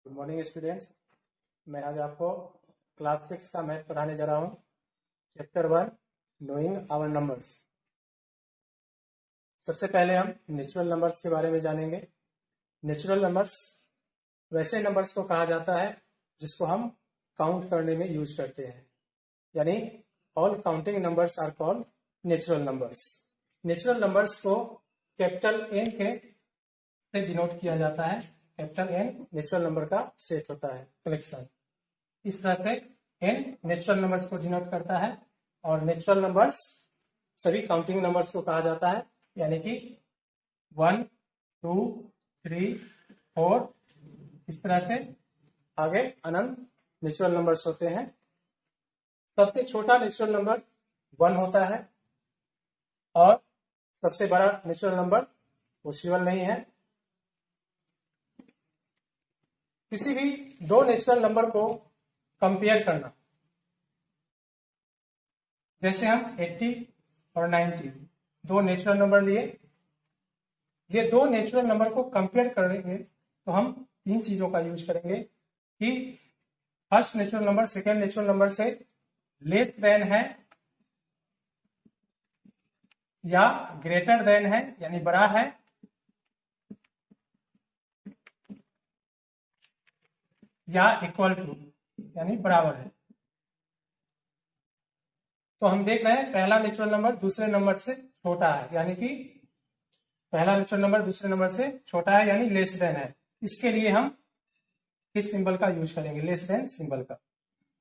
Good morning students. मैं आज आपको क्लास 6 का मैथ पढ़ाने जा रहा हूँ। Chapter 1 knowing our numbers. सबसे पहले हम नेचुरल नंबर्स के बारे में जानेंगे। नेचुरल नंबर्स वैसे नंबर्स को कहा जाता है जिसको हम काउंट करने में यूज करते हैं, यानी all counting numbers are called natural numbers. Natural numbers को कैपिटल एन के से डिनोट किया जाता है। कैपिटल एन नेचुरल नंबर का सेट होता है, कलेक्शन। इस तरह से एन नेचुरल नंबर्स को डिनोट करता है और नेचुरल नंबर्स सभी काउंटिंग नंबर्स को कहा जाता है, यानी कि 1, 2, 3, 4 इस तरह से आगे अनंत नेचुरल नंबर्स होते हैं। सबसे छोटा नेचुरल नंबर 1 होता है और सबसे बड़ा नेचुरल नंबर पॉसिबल नहीं है। किसी भी दो नेचुरल नंबर को कंपेयर करना, जैसे हम 80 और 90 दो नेचुरल नंबर लिए, ये दो नेचुरल नंबर को कंपेयर करेंगे तो हम तीन चीजों का यूज करेंगे कि first natural number second natural number से लेस देन है या ग्रेटर देन है, यानी बड़ा है, या इक्वल टू यानी बराबर है। तो हम देख रहे हैं पहला नेचुरल नंबर दूसरे नंबर से छोटा है, यानी कि पहला नेचुरल नंबर दूसरे नंबर से छोटा है, यानी लेस देन है। इसके लिए हम इस सिंबल का यूज करेंगे, लेस देन सिंबल का।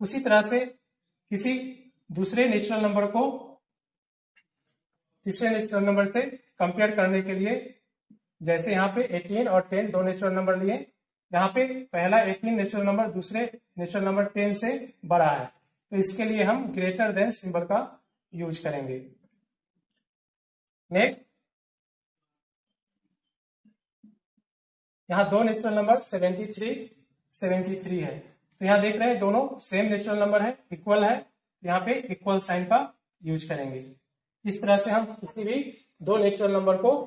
उसी तरह से किसी दूसरे नेचुरल नंबर को तीसरे नेचुरल नंबर से कंपेयर करने के लिए, जैसे यहाँ पे 18 और 10 दो नेचुरल नंबर लिए, यहाँ पे पहला 18 नेचुरल नंबर दूसरे नेचुरल नंबर 10 से बड़ा है, तो इसके लिए हम ग्रेटर देन सिंबल का यूज करेंगे। नेक्स्ट, यहाँ दो नेचुरल नंबर 73 है, तो यहाँ देख रहे हैं दोनों सेम नेचुरल नंबर है, इक्वल है, यहाँ पे इक्वल साइन का यूज करेंगे। इस तरह से हम किसी भी दो नेचुरल नंबर को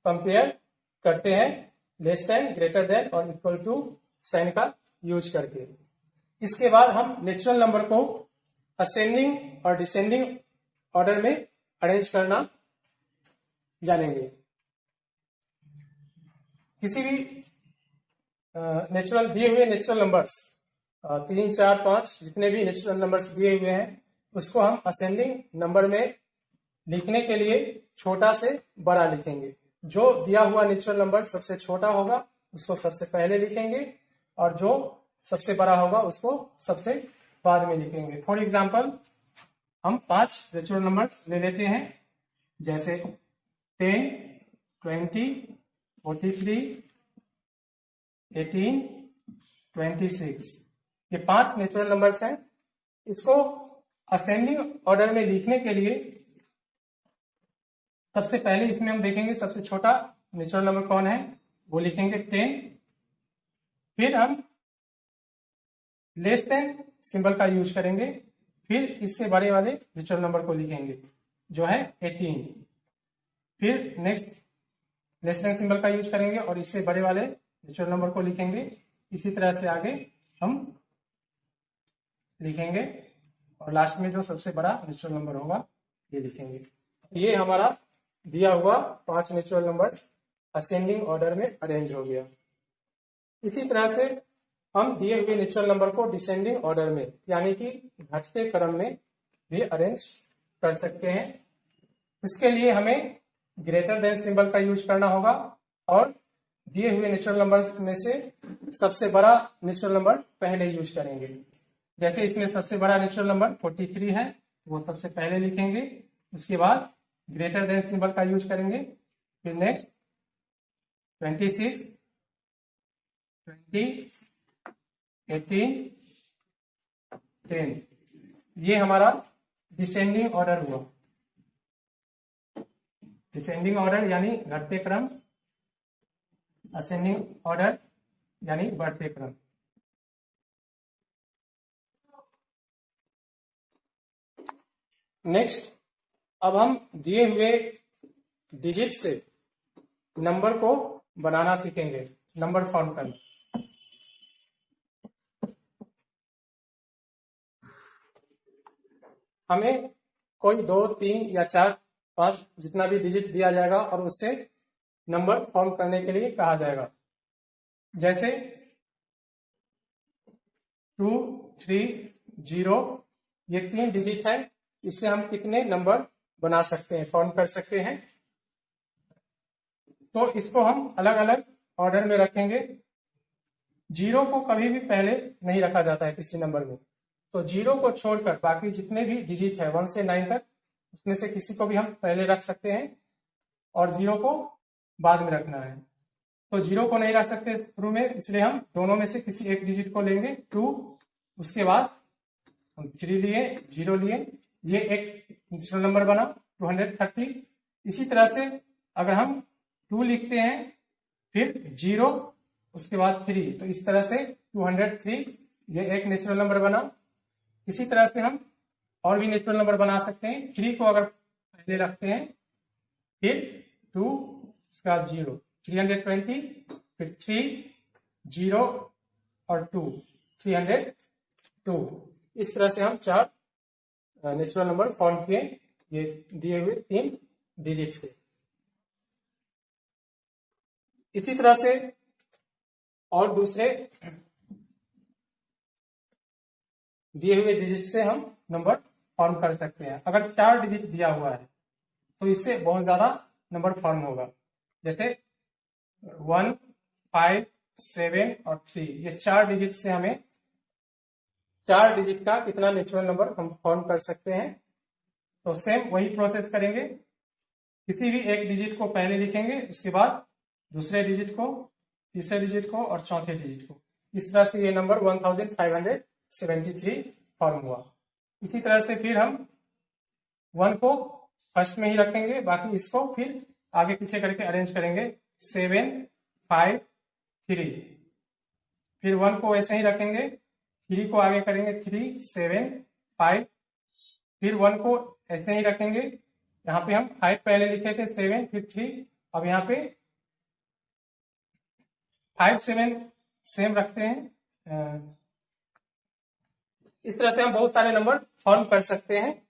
कंपेयर करते हैं, लेस देन, ग्रेटर देन और इक्वल टू साइन का यूज करके। इसके बाद हम नेचुरल नंबर को असेंडिंग और डिसेंडिंग ऑर्डर में अरेंज करना जानेंगे। किसी भी नेचुरल दिए हुए नेचुरल नंबर्स 3, 4, 5 जितने भी नेचुरल नंबर्स दिए हुए हैं, उसको हम असेंडिंग नंबर में लिखने के लिए छोटा से बड़ा लिखेंगे। जो दिया हुआ नेचुरल नंबर सबसे छोटा होगा उसको सबसे पहले लिखेंगे और जो सबसे बड़ा होगा उसको सबसे बाद में लिखेंगे। फॉर एग्जाम्पल हम 5 नेचुरल नंबर्स ले लेते हैं, जैसे 10, 20, 43, 18, 26। ये 5 नेचुरल नंबर्स हैं। इसको असेंडिंग ऑर्डर में लिखने के लिए सबसे पहले इसमें हम देखेंगे सबसे छोटा नेचुरल नंबर कौन है, वो लिखेंगे 10। फिर हम लेस देन सिंबल का यूज करेंगे, फिर इससे बड़े वाले नेचुरल नंबर को लिखेंगे जो है 18। फिर नेक्स्ट लेस देन सिंबल का यूज करेंगे और इससे बड़े वाले नेचुरल नंबर को लिखेंगे। इसी तरह से आगे हम लिखेंगे और लास्ट में जो सबसे बड़ा नेचुरल नंबर होगा ये लिखेंगे। ये हमारा दिया हुआ 5 नेचुरल नंबर असेंडिंग ऑर्डर में अरेंज हो गया। इसी तरह से हम दिए हुए नेचुरल नंबर को डिसेंडिंग ऑर्डर में, यानी कि घटते क्रम में भी अरेंज कर सकते हैं। इसके लिए हमें ग्रेटर देन सिंबल का यूज करना होगा और दिए हुए नेचुरल नंबर में से सबसे बड़ा नेचुरल नंबर पहले यूज करेंगे। जैसे इसमें सबसे बड़ा नेचुरल नंबर 43 है, वो सबसे पहले लिखेंगे, उसके बाद ग्रेटर देन सिंबल का यूज करेंगे। फिर नेक्स्ट 26, 20, 18, 10। ये हमारा डिसेंडिंग ऑर्डर हुआ। डिसेंडिंग ऑर्डर यानी घटते क्रम, असेंडिंग ऑर्डर यानी बढ़ते क्रम। नेक्स्ट, अब हम दिए हुए डिजिट से नंबर को बनाना सीखेंगे, नंबर फॉर्म करना। हमें कोई 2, 3 या 4, 5 जितना भी डिजिट दिया जाएगा और उससे नंबर फॉर्म करने के लिए कहा जाएगा। जैसे 2, 3, 0 ये 3 डिजिट है, इससे हम कितने नंबर बना सकते हैं, फॉर्म कर सकते हैं। तो इसको हम अलग अलग ऑर्डर में रखेंगे। 0 को कभी भी पहले नहीं रखा जाता है किसी नंबर में, तो 0 को छोड़कर बाकी जितने भी डिजिट है 1 से 9 तक, उसमें से किसी को भी हम पहले रख सकते हैं और 0 को बाद में रखना है। तो 0 को नहीं रख सकते शुरू में, इसलिए हम दोनों में से किसी एक डिजिट को लेंगे 2, उसके बाद हम 3 लिए, 0 लिए, ये एक नेचुरल नंबर बना 230। इसी तरह से अगर हम 2 लिखते हैं फिर 0 उसके बाद 3, तो इस तरह से 203 ये एक नेचुरल नंबर बना। इसी तरह से हम और भी नेचुरल नंबर बना सकते हैं। 3 को अगर पहले रखते हैं फिर 2 उसके बाद 0, 320, फिर 3, 0 और 2, 302। इस तरह से हम 4 नेचुरल नंबर फॉर्म किए ये दिए हुए 3 डिजिट से। इसी तरह से और दूसरे दिए हुए डिजिट से हम नंबर फॉर्म कर सकते हैं। अगर 4 डिजिट दिया हुआ है तो इससे बहुत ज्यादा नंबर फॉर्म होगा, जैसे 1, 5, 7 और 3 ये 4 डिजिट से हमें 4 डिजिट का कितना नेचुरल नंबर हम फॉर्म कर सकते हैं। तो सेम वही प्रोसेस करेंगे, किसी भी एक डिजिट को पहले लिखेंगे, उसके बाद दूसरे डिजिट को, तीसरे डिजिट को और चौथे डिजिट को। इस तरह से ये नंबर 1573 फॉर्म हुआ। इसी तरह से फिर हम 1 को फर्स्ट में ही रखेंगे, बाकी इसको फिर आगे पीछे करके अरेंज करेंगे 7, 5, 3। फिर 1 को ऐसे ही रखेंगे, 3 को आगे करेंगे 3, 7, 5। फिर 1 को ऐसे ही रखेंगे, यहाँ पे हम 5 पहले लिखे थे, 7 फिर 3, अब यहाँ पे 5, 7 सेम रखते हैं। इस तरह से हम बहुत सारे नंबर फॉर्म कर सकते हैं।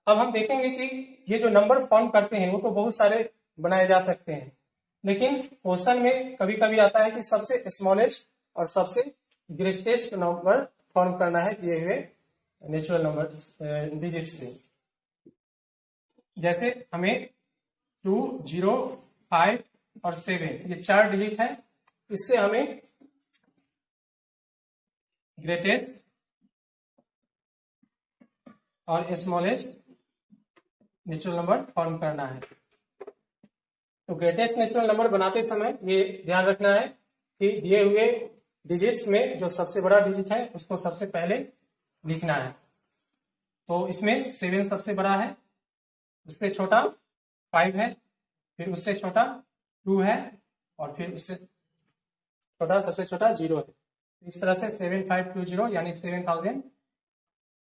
अब हम देखेंगे कि ये जो नंबर फॉर्म करते हैं वो तो बहुत सारे बनाए जा सकते हैं, लेकिन क्वेश्चन में कभी कभी आता है कि सबसे स्मॉलेस्ट और सबसे ग्रेटेस्ट नंबर फॉर्म करना है दिए हुए नेचुरल नंबर डिजिट से। जैसे हमें 2, 0, 5 और 7 ये 4 डिजिट है, इससे हमें ग्रेटेस्ट और स्मॉलेस्ट नेचुरल नंबर फॉर्म करना है। तो ग्रेटेस्ट नेचुरल नंबर बनाते समय ये ध्यान रखना है कि दिए हुए डिजिट्स में जो सबसे बड़ा डिजिट है उसको सबसे पहले लिखना है। तो इसमें 7 सबसे बड़ा है, उससे छोटा 5 है, फिर उससे छोटा 2 है और फिर उससे छोटा सबसे छोटा 0 है। इस तरह से 7520 यानी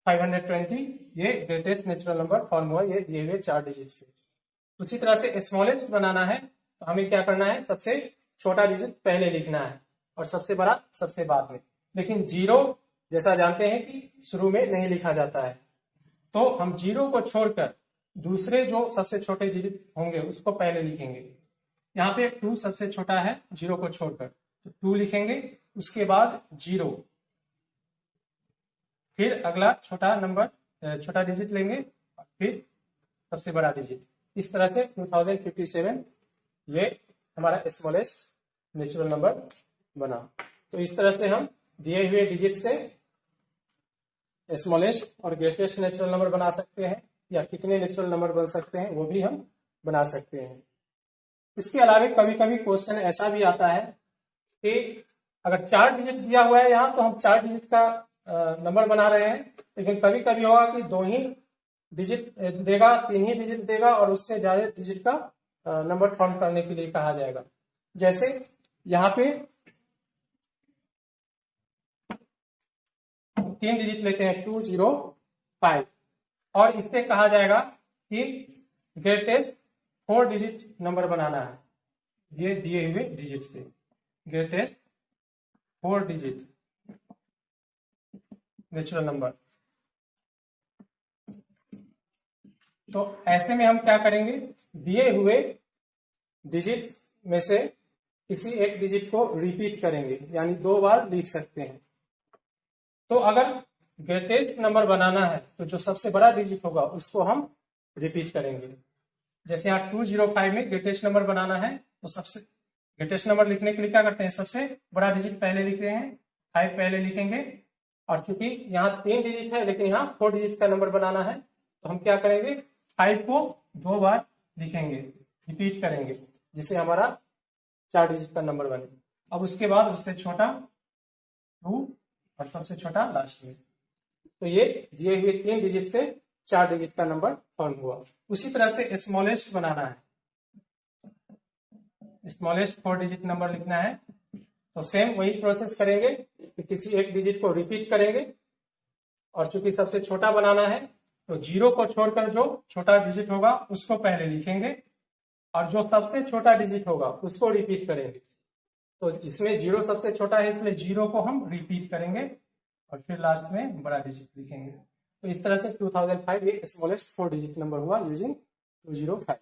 7520 ये ग्रेटेस्ट नेचुरल नंबर फॉर्म हुआ ये दिए हुए 4 डिजिट से। उसी तरह से स्मॉलेस्ट बनाना है तो हमें क्या करना है, सबसे छोटा डिजिट पहले लिखना है और सबसे बड़ा सबसे बाद में। लेकिन 0 जैसा जानते हैं कि शुरू में नहीं लिखा जाता है, तो हम 0 को छोड़कर दूसरे जो सबसे छोटे डिजिट होंगे उसको पहले लिखेंगे। यहाँ पे 2 सबसे छोटा है 0 को छोड़कर, तो 2 लिखेंगे, उसके बाद 0, फिर अगला छोटा नंबर छोटा डिजिट लेंगे और फिर सबसे बड़ा डिजिट। इस तरह से 2057 ये हमारा स्मॉलेस्ट नेचुरल नंबर बना। तो इस तरह से हम दिए हुए डिजिट से स्मॉलेस्ट और ग्रेटेस्ट नेचुरल नंबर बना सकते हैं, या कितने नेचुरल नंबर बन सकते हैं वो भी हम बना सकते हैं। इसके अलावा कभी कभी क्वेश्चन ऐसा भी आता है कि अगर 4 डिजिट दिया हुआ है यहाँ तो हम 4 डिजिट का नंबर बना रहे हैं, लेकिन कभी कभी होगा कि 2 ही डिजिट देगा, 3 ही डिजिट देगा और उससे ज्यादा डिजिट का नंबर फॉर्म करने के लिए कहा जाएगा। जैसे यहाँ पे 3 डिजिट लेते हैं 205 और इससे कहा जाएगा कि ग्रेटेस्ट 4 डिजिट नंबर बनाना है ये दिए हुए डिजिट से, ग्रेटेस्ट 4 डिजिट नेचुरल नंबर। तो ऐसे में हम क्या करेंगे, दिए हुए डिजिट में से किसी एक डिजिट को रिपीट करेंगे, यानी 2 बार लिख सकते हैं। तो अगर ग्रेटेस्ट नंबर बनाना है तो जो सबसे बड़ा डिजिट होगा उसको हम रिपीट करेंगे। जैसे यहाँ 205 में ग्रेटेस्ट नंबर बनाना है तो सबसे ग्रेटेस्ट नंबर लिखने के लिए क्या करते हैं, सबसे बड़ा डिजिट पहले लिखते हैं, 5 पहले लिखेंगे। और क्योंकि यहाँ 3 डिजिट है लेकिन यहाँ 4 डिजिट का नंबर बनाना है तो हम क्या करेंगे, 5 को 2 बार लिखेंगे, रिपीट करेंगे, जिससे हमारा 4 डिजिट का नंबर बने। अब उसके बाद उससे छोटा 2 और सबसे छोटा लास्ट में। तो ये दिए हुए 3 डिजिट से 4 डिजिट का नंबर फॉर्म हुआ। उसी तरह से स्मॉलेस्ट बनाना है, स्मॉलेस्ट 4 डिजिट नंबर लिखना है तो सेम वही प्रोसेस करेंगे कि किसी एक डिजिट को रिपीट करेंगे और चूंकि सबसे छोटा बनाना है तो 0 को छोड़कर जो छोटा डिजिट होगा उसको पहले लिखेंगे और जो सबसे छोटा डिजिट होगा उसको रिपीट करेंगे। तो इसमें 0 सबसे छोटा है इसलिए 0 को हम रिपीट करेंगे और फिर लास्ट में बड़ा डिजिट लिखेंगे। तो इस तरह से 2005 ये स्मॉलेस्ट 4 डिजिट नंबर हुआ यूजिंग 205।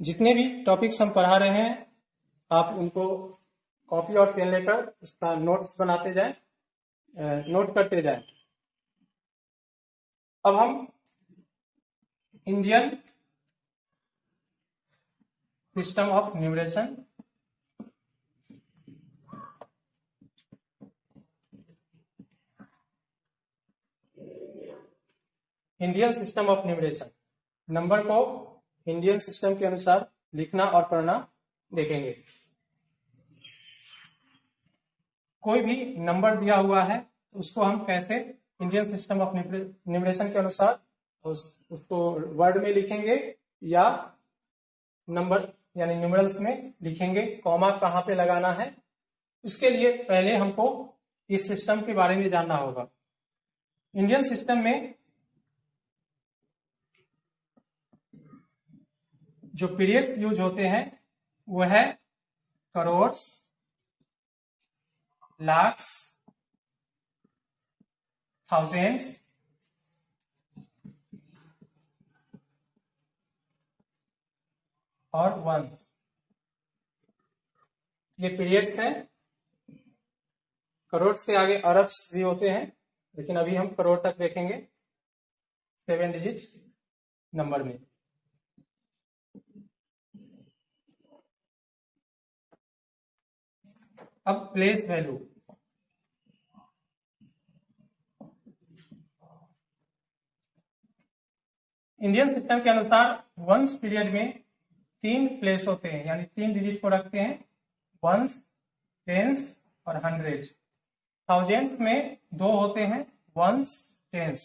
जितने भी टॉपिक्स हम पढ़ा रहे हैं आप उनको कॉपी और पेन लेकर उसका नोट्स बनाते जाएं, नोट करते जाएं। अब हम Indian system of numeration number को इंडियन सिस्टम के अनुसार लिखना और पढ़ना देखेंगे। कोई भी नंबर दिया हुआ है तो उसको हम कैसे इंडियन सिस्टम ऑफ न्यूमरेशन के अनुसार उसको वर्ड में लिखेंगे या नंबर यानी न्यूमरल्स में लिखेंगे, कॉमा कहाँ पे लगाना है। इसके लिए पहले हमको इस सिस्टम के बारे में जानना होगा। इंडियन सिस्टम में जो पीरियड्स यूज होते हैं वो है करोड़, लाख, थाउजेंड्स, और वन। ये पीरियड्स हैं। करोड़ से आगे अरब्स भी होते हैं लेकिन अभी हम करोड़ तक देखेंगे 7 डिजिट नंबर में। अब प्लेस वैल्यू, इंडियन सिस्टम के अनुसार वंस पीरियड में 3 प्लेस होते हैं यानी 3 डिजिट को रखते हैं, वंस, टेंस और 100। थाउजेंड्स में 2 होते हैं, वंस, टेंस।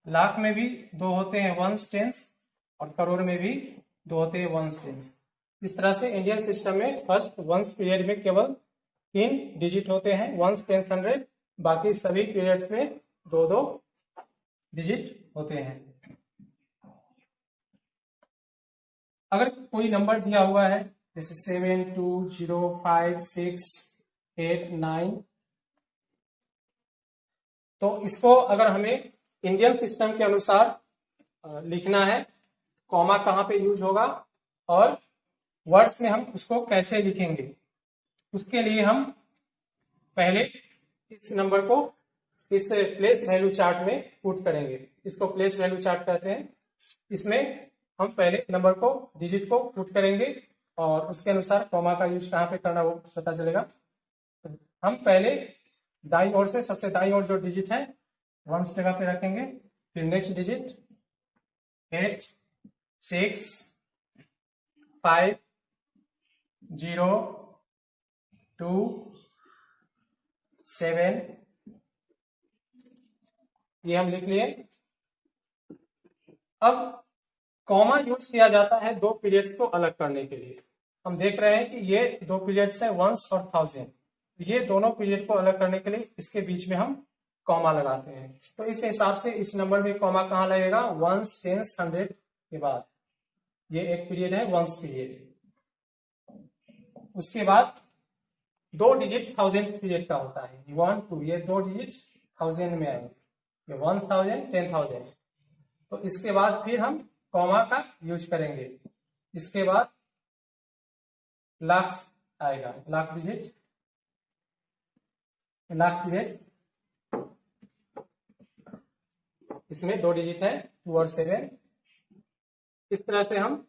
लाख में भी 2 होते हैं, वंस, टेंस, और करोड़ में भी 2 होते हैं, वंस, टेंस। इस तरह से इंडियन सिस्टम में फर्स्ट वंस पीरियड में केवल 3 डिजिट होते हैं, वंस, टेंस, 100। बाकी सभी पीरियड्स में 2-2 डिजिट होते हैं। अगर कोई नंबर दिया हुआ है जैसे 7, 2, 0, 5, 6, 8, 9, तो इसको अगर हमें इंडियन सिस्टम के अनुसार लिखना है, कॉमा कहाँ पे यूज होगा और वर्ड्स में हम उसको कैसे लिखेंगे, उसके लिए हम पहले इस नंबर को इस प्लेस वैल्यू चार्ट में पुट करेंगे। इसको प्लेस वैल्यू चार्ट कहते हैं। इसमें हम पहले नंबर को, डिजिट को पुट करेंगे और उसके अनुसार कॉमा का यूज कहाँ पे करना वो पता चलेगा। हम पहले दाई ओर से, सबसे दाई ओर जो डिजिट है वंस जगह पे रखेंगे, फिर नेक्स्ट डिजिट 8, 6, 5, 0, 2, 7, ये हम लिख लिए। अब कॉमा यूज किया जाता है 2 पीरियड्स को अलग करने के लिए। हम देख रहे हैं कि ये दो पीरियड्स है, वंस और थाउजेंड। ये दोनों पीरियड को अलग करने के लिए इसके बीच में हम कॉमा लगाते हैं। तो इस हिसाब से इस नंबर में कॉमा कहाँ लगेगा, वंस, टेंस, हंड्रेड के बाद। ये एक पीरियड है वंस पीरियड। उसके बाद दो डिजिट थाउजेंड पीरियड का होता है, 1 2, ये दो डिजिट थाउजेंड में आएंगे, ये 1000, 10,000। तो इसके बाद फिर हम कॉमा का यूज करेंगे। इसके बाद लाख आएगा, लाख डिजिट, लाख पीरियड। इसमें दो डिजिट है, 2 और 7। इस तरह से हम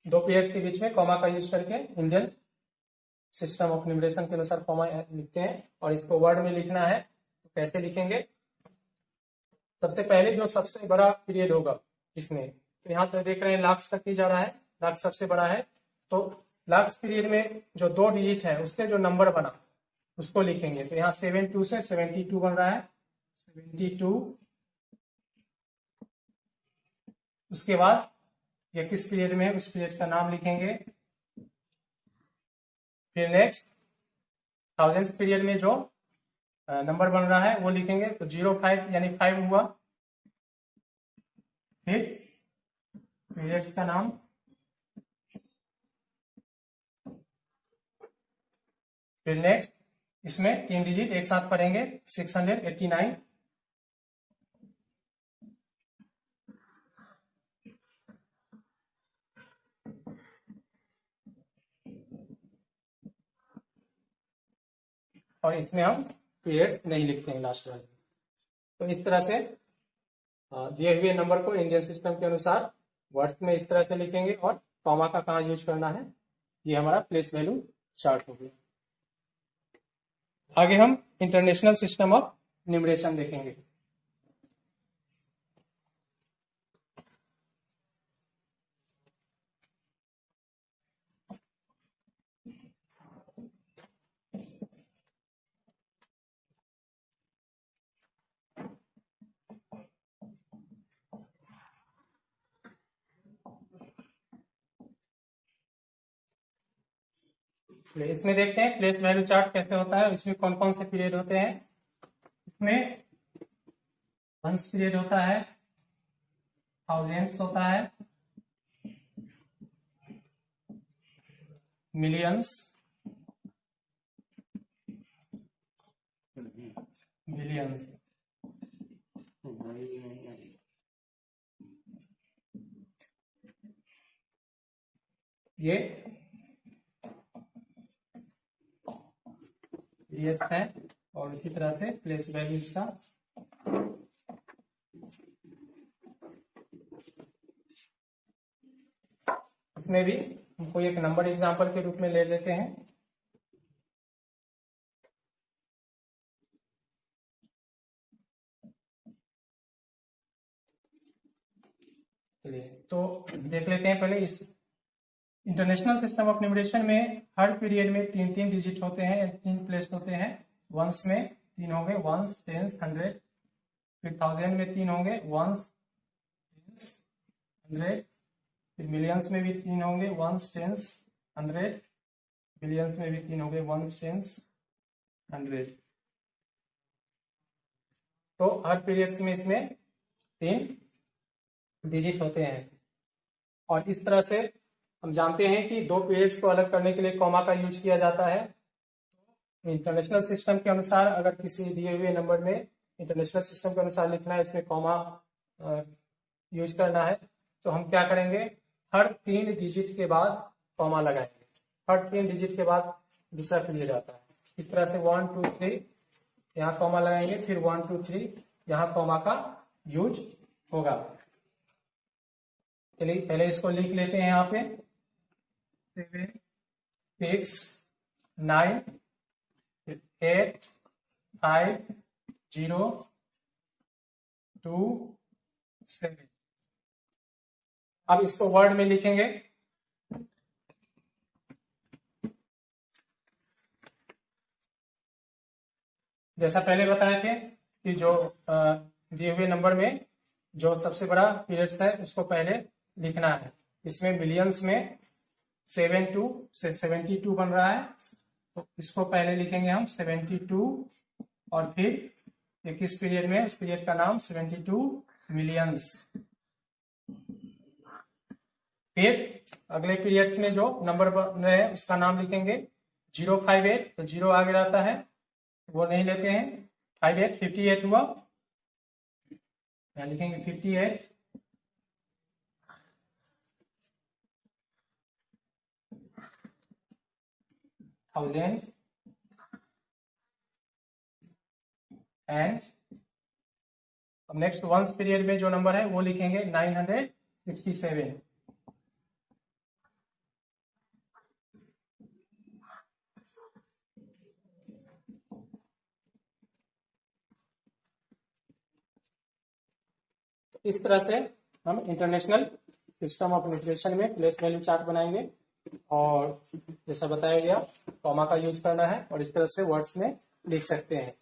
दो पीरियड्स के बीच में कॉमा का यूज करके इंडियन सिस्टम ऑफ न्यूमरेशन के अनुसार कॉमा लिखते हैं। और इसको वर्ड में लिखना है तो कैसे लिखेंगे, सबसे पहले जो सबसे बड़ा पीरियड होगा इसमें, तो यहाँ पे देख रहे हैं लाख तक ही जा रहा है, लाख सबसे बड़ा है। तो लाख पीरियड में जो दो डिजिट है उसके जो नंबर बना उसको लिखेंगे। तो यहाँ 72 से 72 बन रहा है, 72। उसके बाद ये किस पीरियड में है उस पीरियड का नाम लिखेंगे। फिर नेक्स्ट थाउजेंड पीरियड में जो नंबर बन रहा है वो लिखेंगे, तो 05 यानी 5 हुआ। फिर पीरियड्स का नाम, फिर नेक्स्ट इसमें 3 डिजिट एक साथ पढ़ेंगे, 689। और इसमें हम पीरियड नहीं लिखते हैं लास्ट वाले। तो इस तरह से दिए हुए नंबर को इंडियन सिस्टम के अनुसार वर्ड्स में इस तरह से लिखेंगे और कॉमा का कहाँ यूज करना है, ये हमारा प्लेस वैल्यू चार्ट हो गया। आगे हम इंटरनेशनल सिस्टम ऑफ न्यूमरेशन देखेंगे। इसमें देखते हैं प्लेस वैल्यू चार्ट कैसे होता है, इसमें कौन कौन से पीरियड होते हैं। इसमें वंस पीरियड होता है, थाउजेंड्स होता है, मिलियंस, बिलियंस, ये पीरियड है। और इसी तरह से प्लेस वैल्यू का इसमें भी हमको एक नंबर एग्जांपल के रूप में ले लेते हैं। चलिए तो देख लेते हैं पहले इस इंटरनेशनल सिस्टम ऑफ न्यूमरेशन में हर पीरियड में 3 डिजिट होते हैं, 3 प्लेस होते हैं। वंस में 3 होंगे, वंस, टेंस, 100। फिर थाउजेंड में 3 होंगे, वंस, टेंस, 100। फिर मिलियंस में भी 3 होंगे, वंस, टेंस, 100। बिलियंस में भी 3 होंगे, वंस, टेंस, 100। तो हर पीरियड में इसमें 3 डिजिट होते हैं। और इस तरह से हम जानते हैं कि दो पीरियड्स को अलग करने के लिए कॉमा का यूज किया जाता है। इंटरनेशनल सिस्टम के अनुसार अगर किसी दिए हुए नंबर में इंटरनेशनल सिस्टम के अनुसार लिखना है, इसमें कॉमा यूज करना है, तो हम क्या करेंगे, हर 3 डिजिट के बाद कॉमा लगाएंगे। हर 3 डिजिट के बाद दूसरा पीरियड आता है। इस तरह से 1 2 3 यहाँ कॉमा लगाएंगे, फिर 1 2 3 यहाँ कॉमा का यूज होगा। चलिए पहले इसको लिख लेते हैं। यहाँ पे 7 6 9 8 5 0 2 7। अब इसको वर्ड में लिखेंगे। जैसा पहले बताया थे कि जो दिए हुए नंबर में जो सबसे बड़ा पीरियड है उसको पहले लिखना है। इसमें मिलियंस में 72 बन रहा है, तो इसको पहले लिखेंगे हम 72 और फिर किस पीरियड में, उस पीरियड का नाम 72 मिलियंस। फिर अगले पीरियड्स में जो नंबर है उसका नाम लिखेंगे 058, तो 0 आगे रहता है वो नहीं लेते हैं। 58 हुआ, यहाँ लिखेंगे 58 थाउजेंड एंड अब नेक्स्ट वंस पीरियड में जो नंबर है वो लिखेंगे 967। इस तरह से हम इंटरनेशनल सिस्टम ऑफ न्यूट्रिशन में प्लेस वैल्यू चार्ट बनाएंगे, और जैसा बताया गया कॉमा का यूज करना है और इस तरह से वर्ड्स में लिख सकते हैं।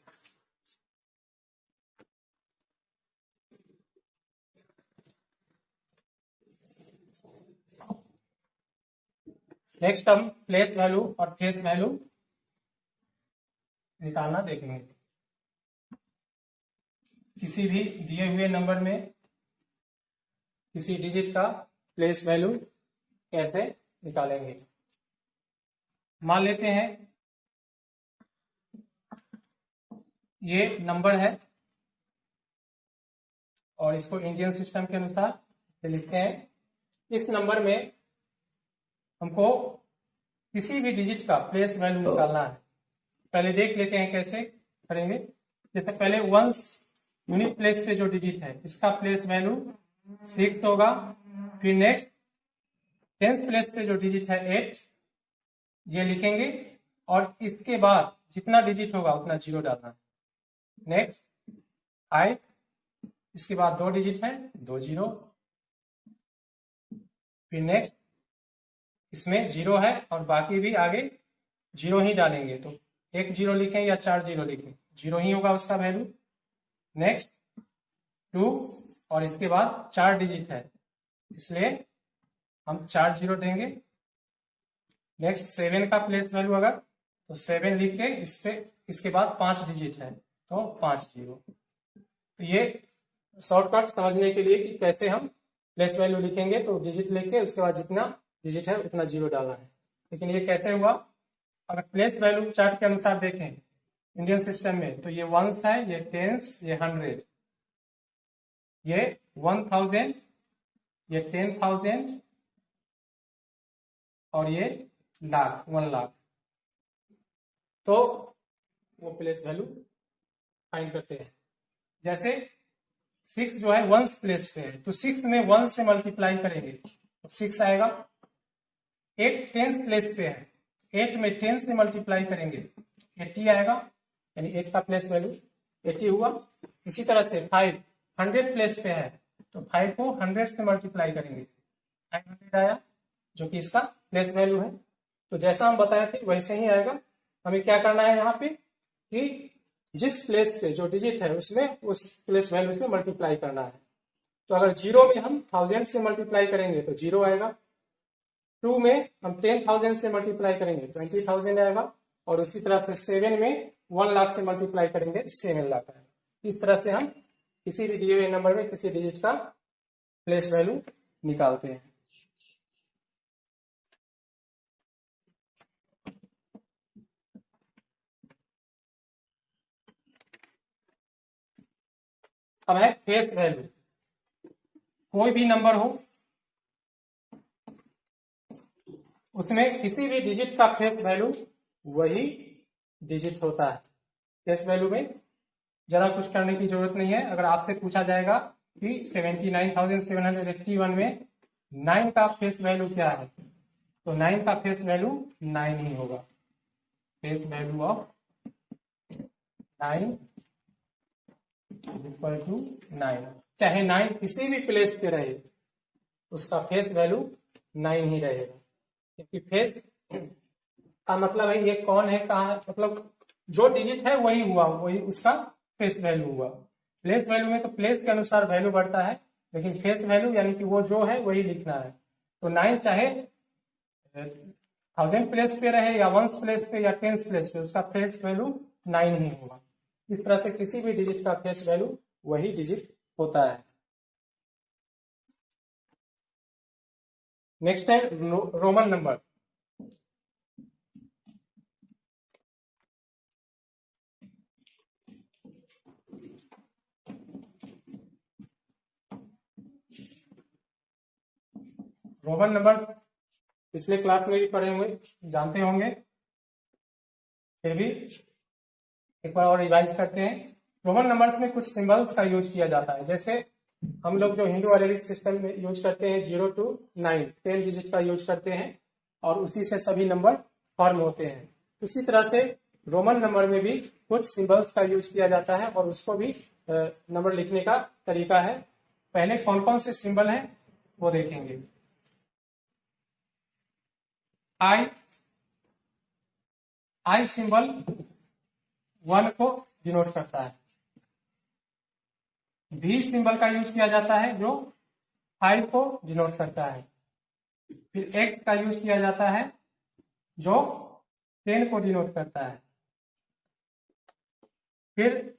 नेक्स्ट हम प्लेस वैल्यू और फेस वैल्यू निकालना देखेंगे। किसी भी दिए हुए नंबर में किसी डिजिट का प्लेस वैल्यू कैसे निकालेंगे। मान लेते हैं ये नंबर है और इसको इंडियन सिस्टम के अनुसार लिखते हैं। इस नंबर में हमको किसी भी डिजिट का प्लेस वैल्यू निकालना है। पहले देख लेते हैं कैसे करेंगे। जैसे पहले वंस यूनिट प्लेस पे जो डिजिट है इसका प्लेस वैल्यू 6 होगा। फिर नेक्स्ट टेंथ प्लेस पे जो डिजिट है 8 ये लिखेंगे, और इसके बाद जितना डिजिट होगा उतना 0 डालना है। नेक्स्ट 5, इसके बाद 2 डिजिट है 2 0। फिर नेक्स्ट इसमें 0 है और बाकी भी आगे 0 ही डालेंगे, तो 1 0 लिखें या 4 0 लिखें 0 ही होगा उसका वैल्यू। नेक्स्ट 2 और इसके बाद 4 डिजिट है इसलिए हम 4 0 देंगे। नेक्स्ट 7 का प्लेस वैल्यू अगर तो 7 लिख के इस पे इसके बाद 5 डिजिट है तो 5 0। तो ये शॉर्टकट समझने के लिए कि कैसे हम प्लेस वैल्यू लिखेंगे, तो डिजिट लेके उसके बाद जितना डिजिट है उतना 0 डालना है। लेकिन ये कैसे हुआ, अगर प्लेस वैल्यू चार्ट के अनुसार देखें इंडियन सिस्टम में तो ये वंस है, ये टेंस, ये 100, ये 1000, ये 10,000 और ये लाख 1 लाख। तो वो प्लेस वैल्यू फाइंड करते हैं। जैसे 6 जो है वंस प्लेस से है तो 6 में 1 से मल्टीप्लाई करेंगे तो 6 आएगा। 8 टेंस प्लेस पे है, 8 में 10 से मल्टीप्लाई करेंगे 80 आएगा, यानी 8 का प्लेस वैल्यू 80 हुआ। इसी तरह से 5 100 प्लेस पे है तो 5 को 100 से मल्टीप्लाई करेंगे 500 आया, जो कि इसका प्लेस वैल्यू है। तो जैसा हम बताए थे वैसे ही आएगा। हमें क्या करना है यहाँ पे कि जिस प्लेस पे जो डिजिट है उसमें उस प्लेस वैल्यू से मल्टीप्लाई करना है। तो अगर 0 में हम 1000 से मल्टीप्लाई करेंगे तो 0 आएगा। 2 में हम 10,000 से मल्टीप्लाई करेंगे 20,000 आएगा, और उसी तरह से 7 में 1 लाख से मल्टीप्लाई करेंगे 7 लाख आएगा। इस तरह से हम किसी भी दिए हुए नंबर में किसी डिजिट का प्लेस वैल्यू निकालते हैं। अब है फेस वैल्यू। कोई भी नंबर हो उसमें किसी भी डिजिट का फेस वैल्यू वही डिजिट होता है। फेस वैल्यू में जरा कुछ करने की जरूरत नहीं है। अगर आपसे पूछा जाएगा कि 79,781 में 9 का फेस वैल्यू क्या है, तो 9 का फेस वैल्यू 9 ही होगा। Face value of 9 equal to 9। चाहे 9 किसी भी प्लेस पे रहे उसका फेस वैल्यू 9 ही रहेगा, क्योंकि फेस का मतलब है ये कौन है कहाँ है, मतलब जो डिजिट है वही हुआ, वही उसका फेस वैल्यू हुआ। प्लेस वैल्यू में तो प्लेस के अनुसार वैल्यू बढ़ता है, लेकिन फेस वैल्यू यानी कि वो जो है वही लिखना है। तो 9 चाहे 1000 प्लेस पे रहे या वंस प्लेस पे या टेंस प्लेस पे, उसका फेस वैल्यू 9 ही होगा। इस तरह से किसी भी डिजिट का फेस वैल्यू वही डिजिट होता है। नेक्स्ट है रोमन नंबर। रोमन नंबर पिछले क्लास में भी पढ़े होंगे, जानते होंगे, फिर भी एक बार और रिवाइज करते हैं। रोमन नंबर्स में कुछ सिंबल्स का यूज किया जाता है, जैसे हम लोग जो हिंदू अरेबिक सिस्टम में यूज करते हैं 0 to 9 10 डिजिट का यूज करते हैं और उसी से सभी नंबर फॉर्म होते हैं। उसी तरह से रोमन नंबर में भी कुछ सिंबल्स का यूज किया जाता है और उसको भी नंबर लिखने का तरीका है। पहले कौन कौन से सिंबल हैं वो देखेंगे। आई सिंबल 1 को डिनोट करता है। भी सिंबल का यूज किया जाता है जो 5 को डिनोट करता है। फिर एक्स का यूज किया जाता है जो 10 को डिनोट करता है। फिर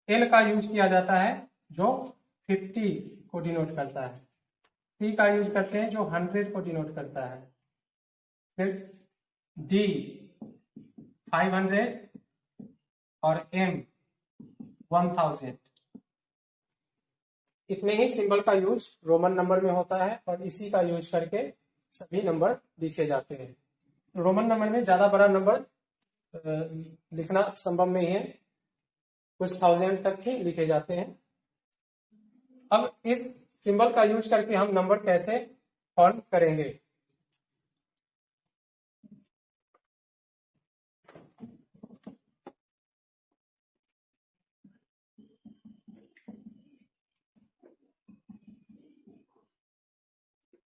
एल का यूज किया जाता है जो 50 को डिनोट करता है। सी का यूज करते हैं जो 100 को डिनोट करता है। फिर डी 500 और एम 1000। इतने ही सिंबल का यूज रोमन नंबर में होता है और इसी का यूज करके सभी नंबर लिखे जाते हैं। रोमन नंबर में ज्यादा बड़ा नंबर लिखना संभव नहीं है, कुछ 1000 तक ही लिखे जाते हैं। अब इस सिंबल का यूज करके हम नंबर कैसे फॉर्म करेंगे।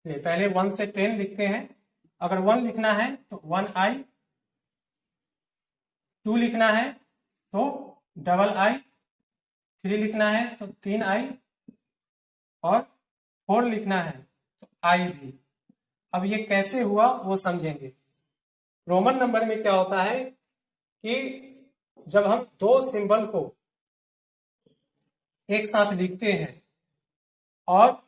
पहले 1 से 10 लिखते हैं। अगर 1 लिखना है तो 1i, 2 लिखना है तो डबल i, 3 लिखना है तो 3i और 4 लिखना है तो i भी। अब ये कैसे हुआ वो समझेंगे। रोमन नंबर में क्या होता है कि जब हम दो सिंबल को एक साथ लिखते हैं और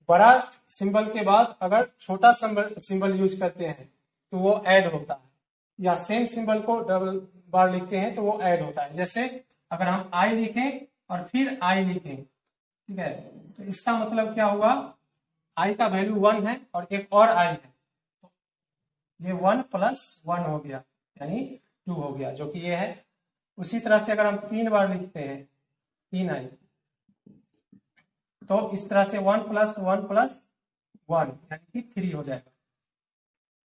बड़ा सिंबल के बाद अगर छोटा सिंबल यूज करते हैं तो वो ऐड होता है, या सेम सिंबल को डबल बार लिखते हैं तो वो ऐड होता है। जैसे अगर हम आई लिखें और फिर आई लिखें, ठीक है, तो इसका मतलब क्या हुआ, आई का वैल्यू 1 है और एक और आई है, तो ये 1 + 1 हो गया यानी 2 हो गया, जो कि ये है। उसी तरह से अगर हम 3 बार लिखते हैं 3i, तो इस तरह से 1 + 1 + 1 यानी कि 3 हो जाएगा।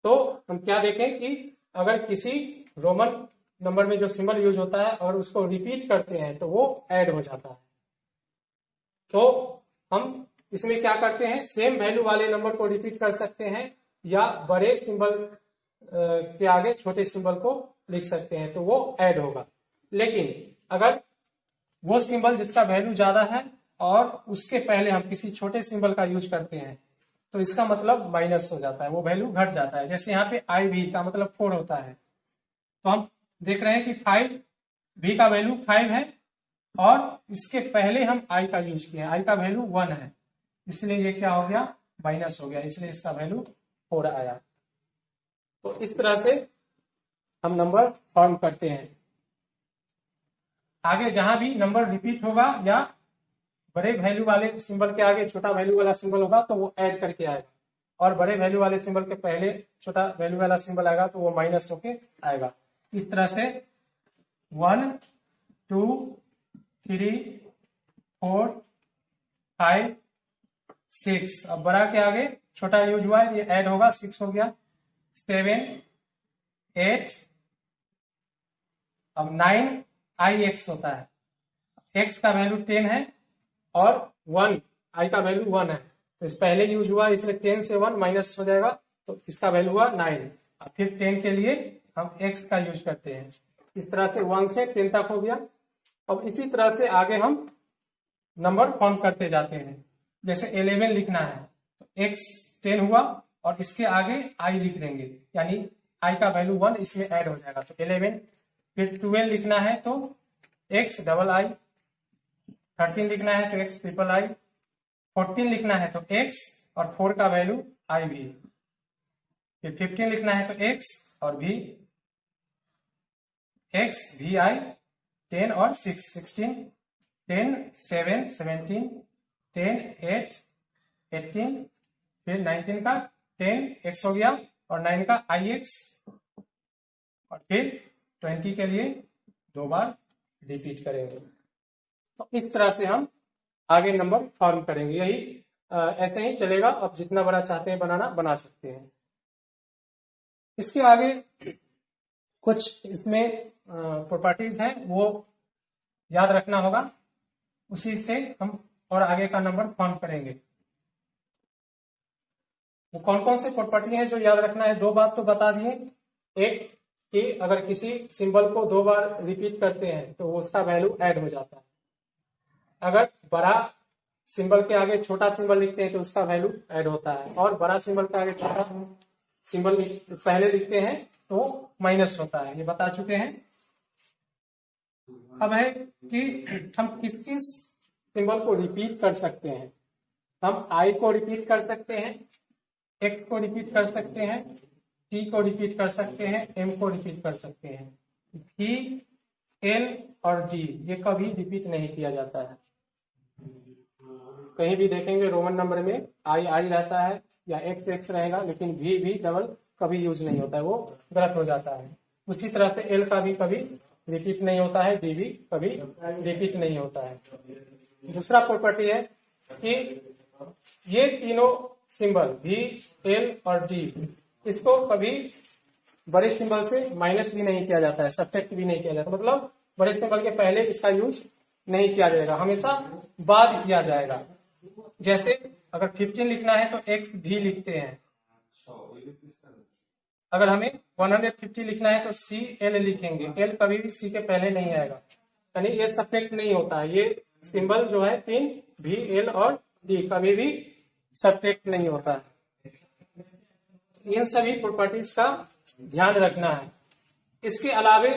तो हम क्या देखें कि अगर किसी रोमन नंबर में जो सिंबल यूज होता है और उसको रिपीट करते हैं तो वो ऐड हो जाता है। तो हम इसमें क्या करते हैं, सेम वैल्यू वाले नंबर को रिपीट कर सकते हैं या बड़े सिंबल के आगे छोटे सिंबल को लिख सकते हैं तो वो ऐड होगा। लेकिन अगर वो सिंबल जिसका वैल्यू ज्यादा है और उसके पहले हम किसी छोटे सिंबल का यूज करते हैं तो इसका मतलब माइनस हो जाता है, वो वैल्यू घट जाता है। जैसे यहाँ पे आई भी का मतलब 4 होता है, तो हम देख रहे हैं कि 5 भी का वैल्यू 5 है और इसके पहले हम आई का यूज किए, आई का वैल्यू 1 है, इसलिए ये क्या हो गया, माइनस हो गया, इसलिए इसका वैल्यू 4 आया। तो इस तरह से हम नंबर फॉर्म करते हैं। आगे जहां भी नंबर रिपीट होगा या बड़े वैल्यू वाले सिंबल के आगे छोटा वैल्यू वाला सिंबल होगा तो वो ऐड करके आएगा, और बड़े वैल्यू वाले सिंबल के पहले छोटा वैल्यू वाला सिंबल आएगा तो वो माइनस होके आएगा। इस तरह से 1 2 3 4 5 6, अब बड़ा के आगे छोटा यूज हुआ है, ये ऐड होगा, 6 हो गया, 7 8, अब 9 ix होता है, x का वैल्यू 10 है और 1 i का वैल्यू 1 है, तो इस पहले यूज हुआ इसलिए 10 से 1 माइनस हो जाएगा, तो इसका वैल्यू हुआ 9। अब फिर 10 के लिए हम x का यूज करते हैं। इस तरह से 1 से 10 तक हो गया। अब इसी तरह से आगे हम नंबर फॉर्म करते जाते हैं। जैसे 11 लिखना है तो x 10 हुआ और इसके आगे i लिख देंगे, यानी i का वैल्यू 1 इसमें ऐड हो जाएगा तो 11। फिर 12 लिखना है तो x डबल i, 13 लिखना है तो x ट्रिपल i, 14 लिखना है तो x और 4 का वैल्यू i भी, फिर 15 लिखना है तो x और v, x vi, 10 और 6 16, 10 7 17, 10 8 18, फिर 19 का 10 x हो गया और 9 का ix, और फिर 20 के लिए 2 बार रिपीट करेंगे। तो इस तरह से हम आगे नंबर फॉर्म करेंगे। यही ऐसे ही चलेगा, आप जितना बड़ा चाहते हैं बनाना बना सकते हैं। इसके आगे कुछ इसमें प्रॉपर्टीज हैं वो याद रखना होगा, उसी से हम और आगे का नंबर फॉर्म करेंगे। वो कौन कौन से प्रॉपर्टी हैं जो याद रखना है? 2 बात तो बता दिए, एक कि अगर किसी सिंबल को 2 बार रिपीट करते हैं तो उसका वैल्यू ऐड हो जाता है। अगर बड़ा सिंबल के आगे छोटा सिंबल लिखते हैं तो उसका वैल्यू ऐड होता है, और बड़ा सिंबल के आगे छोटा सिंबल पहले लिखते हैं तो माइनस होता है, ये बता चुके हैं। अब है कि हम किस किस सिंबल को रिपीट कर सकते हैं। हम आई को रिपीट कर सकते हैं, एक्स को रिपीट कर सकते हैं, सी को रिपीट कर सकते हैं, एम को रिपीट कर सकते हैं। भी, एल और डी ये कभी रिपीट नहीं किया जाता है। कहीं भी देखेंगे रोमन नंबर में आई आई रहता है या एक्स एक्स रहेगा, लेकिन भी डबल कभी यूज नहीं होता है, वो गलत हो जाता है। उसी तरह से एल का भी कभी रिपीट नहीं होता है, डी भी कभी रिपीट नहीं होता है। दूसरा प्रॉपर्टी है कि ये तीनों सिंबल भी, एल और डी, इसको कभी बड़े सिंबल से माइनस भी नहीं किया जाता है, सब्ट्रैक्ट भी नहीं किया जाता। मतलब बड़े सिंबल के पहले इसका यूज नहीं किया जाएगा, हमेशा बाद किया जाएगा। जैसे अगर 15 लिखना है तो x भी लिखते हैं, अगर हमें 150 लिखना है तो सी एल लिखेंगे, एल कभी भी सी के पहले नहीं आएगा, यानी ये सब्ट्रैक्ट नहीं होता है। ये सिंबल जो है 3 भी, एल और डी कभी भी सब्ट्रैक्ट नहीं होता है। इन सभी प्रॉपर्टीज का ध्यान रखना है। इसके अलावे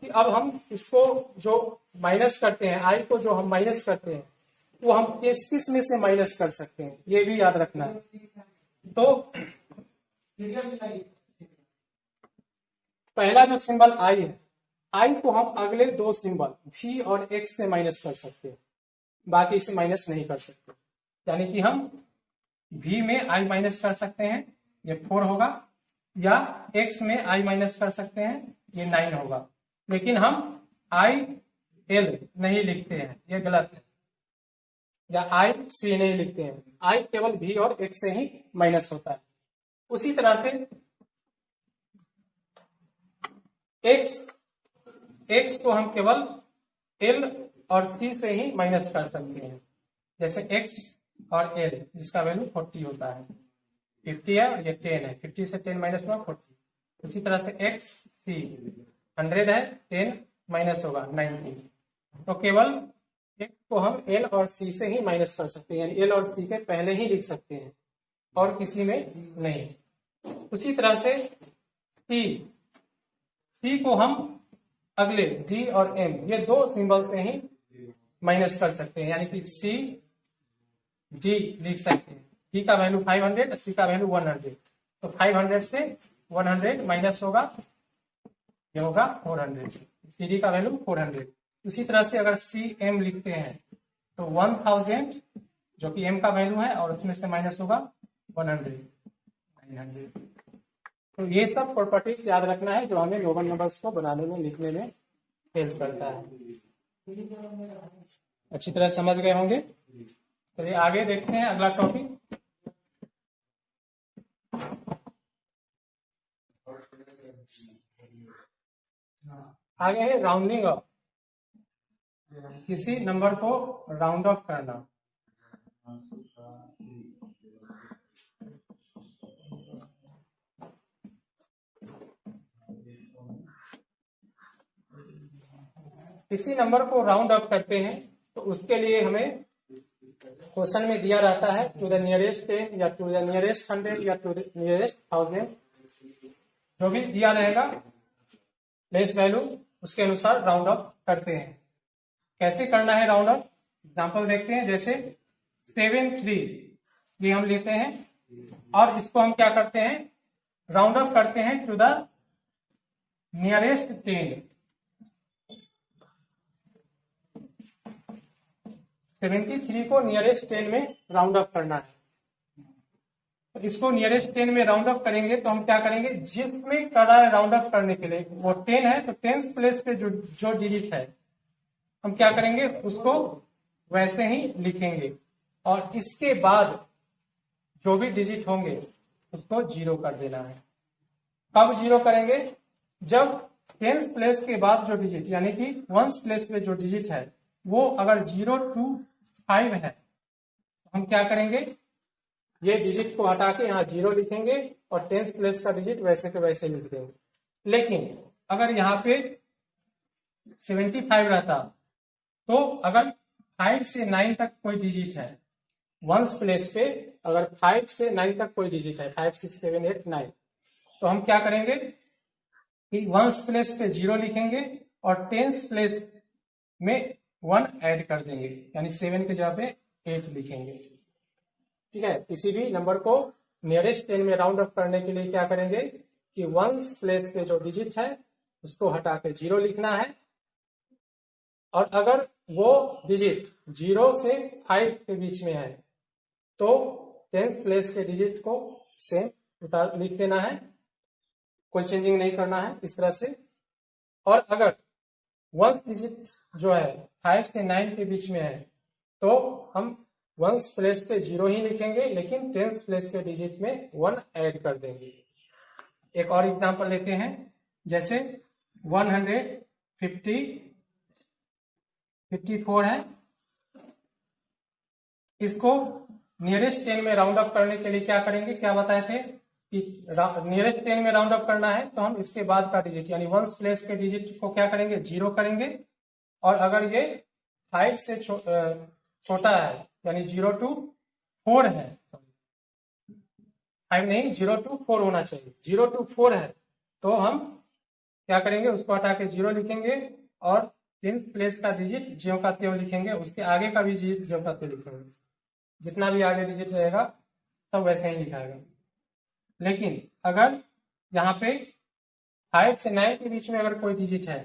कि अब हम इसको जो माइनस करते हैं, आई को जो हम माइनस करते हैं, वो हम किस में से माइनस कर सकते हैं, ये भी याद रखना है। तो पहला जो सिंबल आई है, आई को हम अगले 2 सिंबल भी और एक्स से माइनस कर सकते हैं, बाकी से माइनस नहीं कर सकते। यानी कि हम भी में आई माइनस कर सकते हैं, ये 4 होगा, या एक्स में आई माइनस कर सकते हैं, ये 9 होगा। लेकिन हम आई एल नहीं लिखते हैं, ये गलत है, या आई सी नहीं लिखते हैं, आई केवल भी और एक्स से ही माइनस होता है। उसी तरह से एक्स को हम केवल एल और सी से ही माइनस कर सकते हैं। जैसे एक्स और एल जिसका वैल्यू 40 होता है, 50 है और ये 10 है, 50 से 10 माइनस हुआ 40। उसी तरह से एक्स सी 100 है, 10 माइनस होगा 90। तो केवल एक्स को हम एल और सी से ही माइनस कर सकते हैं, यानी एल और सी के पहले ही लिख सकते हैं और किसी में नहीं। उसी तरह से सी को हम अगले डी और एम ये 2 सिंबल से ही माइनस कर सकते हैं, यानी कि सी डी लिख सकते हैं। डी का वैल्यू 500, सी का वैल्यू 100, तो 500 से 100 माइनस होगा, ये होगा 400, सी डी का वैल्यू 400। उसी तरह से अगर सी एम लिखते हैं तो 1000 जो कि एम का वैल्यू है, और उसमें से माइनस होगा 100, 900। तो ये सब प्रॉपर्टीज याद रखना है जो हमें रोमन नंबर्स को बनाने में, लिखने में हेल्प करता है। अच्छी तरह समझ गए होंगे। चलिए आगे देखते हैं अगला टॉपिक। आगे है राउंडिंग ऑफ, किसी नंबर को राउंड ऑफ करना। किसी नंबर को राउंड ऑफ करते हैं तो उसके लिए हमें क्वेश्चन में दिया रहता है टू द नियरेस्ट 10 या टू द नियरेस्ट 100 या टू द नियरेस्ट 1000, जो भी दिया रहेगा प्लेस वैल्यू उसके अनुसार राउंड अप करते हैं। कैसे करना है राउंड अप, एग्जाम्पल देखते हैं। जैसे 73 ये हम लेते हैं और इसको हम क्या करते हैं, राउंड अप करते हैं टू द नियरेस्ट 10। 73 को नियरेस्ट 10 में राउंड अप करना है। तो इसको नियरेस्ट 10 में राउंड अप करेंगे तो हम क्या करेंगे, जिसमें कर रहा है राउंड अप करने के लिए वो 10 है, तो 10th प्लेस पे जो डिजिट है हम क्या करेंगे उसको वैसे ही लिखेंगे और इसके बाद जो भी डिजिट होंगे उसको 0 कर देना है। कब 0 करेंगे, जब 10th प्लेस के बाद जो डिजिट यानी कि 1st प्लेस पे जो डिजिट है वो अगर 0 to 5 है तो हम क्या करेंगे, ये डिजिट को हटा के यहाँ 0 लिखेंगे और 10th प्लेस का डिजिट वैसे के वैसे लिख देंगे। लेकिन अगर यहाँ पे 75 रहता तो अगर 5 से 9 तक कोई डिजिट है 1st प्लेस पे, अगर 5 से 9 तक कोई डिजिट है 5 6 7 8 9, तो हम क्या करेंगे कि 1st प्लेस पे 0 लिखेंगे और 10th प्लेस में 1 ऐड कर देंगे, यानी 7 के जगह पे 8 लिखेंगे। ठीक है, किसी भी नंबर को नियरेस्ट 10 में राउंड अप करने के लिए क्या करेंगे कि 1st प्लेस पे जो डिजिट है उसको हटा के 0 लिखना है और अगर वो डिजिट 0 से 5 के बीच में है तो 10th प्लेस के डिजिट को सेम लिख देना है, कोई चेंजिंग नहीं करना है इस तरह से। और अगर 1st डिजिट जो है 5 से 9 के बीच में है तो हम 1st प्लेस पे 0 ही लिखेंगे लेकिन 10th प्लेस के डिजिट में 1 ऐड कर देंगे। एक और एग्जांपल लेते हैं, जैसे 154 है, इसको नियरेस्ट 10 में राउंड अप करने के लिए क्या करेंगे, क्या बताए थे कि नियरेस्ट 10 में राउंड अप करना है तो हम इसके बाद का डिजिट यानी 1st प्लेस के डिजिट को क्या करेंगे 0 करेंगे और अगर ये 5 से छोटा है यानी 0 to 4 है, 5 नहीं 0 to 4 होना चाहिए, 0 to 4 है तो हम क्या करेंगे उसको हटा के 0 लिखेंगे और 10th प्लेस का डिजिट ज्यों का त्यों लिखेंगे, उसके आगे का भी डिजिट ज्यों का त्यों लिखेंगे, जितना भी आगे डिजिट रहेगा सब वैसे ही लिखाएगा। लेकिन अगर यहाँ पे 5 से 9 के बीच में अगर कोई डिजिट है